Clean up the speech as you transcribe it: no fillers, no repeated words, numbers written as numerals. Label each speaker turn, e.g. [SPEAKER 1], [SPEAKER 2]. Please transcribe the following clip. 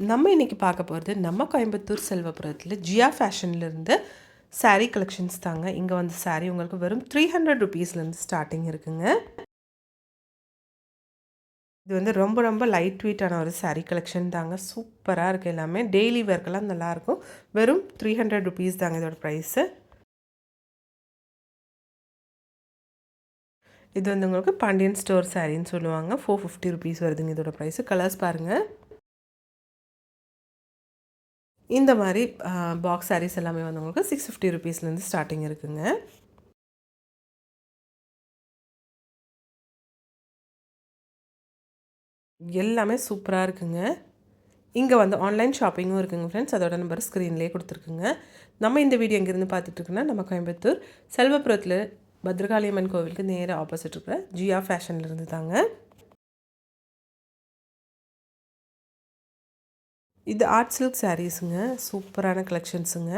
[SPEAKER 1] நம்ம இன்றைக்கி பார்க்க போகிறது நம்ம கோயம்புத்தூர் செல்வபுரத்தில் ஜியா ஃபேஷன்லேருந்து சாரீ கலெக்ஷன்ஸ் தாங்க. இங்கே வந்து சாரீ உங்களுக்கு வெறும் 300 ருபீஸ்லேருந்து ஸ்டார்டிங் இருக்குங்க. இது வந்து ரொம்ப ரொம்ப லைட் வெயிட்டான ஒரு சாரீ கலெக்ஷன் தாங்க. சூப்பராக இருக்குது. எல்லாமே டெய்லி வேர்க்கெல்லாம் நல்லாயிருக்கும். வெறும் 300 ருபீஸ் தாங்க இதோட ப்ரைஸு. இது வந்து உங்களுக்கு பாண்டியன் ஸ்டோர் சாரின்னு சொல்லுவாங்க. 450 ருபீஸ் வருதுங்க இதோட ப்ரைஸு. கலர்ஸ் பாருங்கள். இந்த மாதிரி பாக்ஸ் சாரீஸ் எல்லாமே வந்து உங்களுக்கு 650 ருபீஸ்லேருந்து ஸ்டார்டிங் இருக்குங்க. எல்லாமே சூப்பராக இருக்குங்க. இங்கே வந்து ஆன்லைன் ஷாப்பிங்கும் இருக்குங்க ஃப்ரெண்ட்ஸ். அதோட நம்பர் ஸ்க்ரீன்லேயே கொடுத்துருக்குங்க. நம்ம இந்த வீடியோ எங்கேருந்து பார்த்துட்ருக்குன்னா நம்ம கோயம்புத்தூர் செல்வபுரத்தில் பத்ரகாளியம்மன் கோவிலுக்கு நேராக ஆப்போசிட் இருக்கிற ஜியா ஃபேஷன்லேருந்து தாங்க. இது ஆர்ட் சில்க் சாரீஸுங்க. சூப்பரான கலெக்ஷன்ஸுங்க.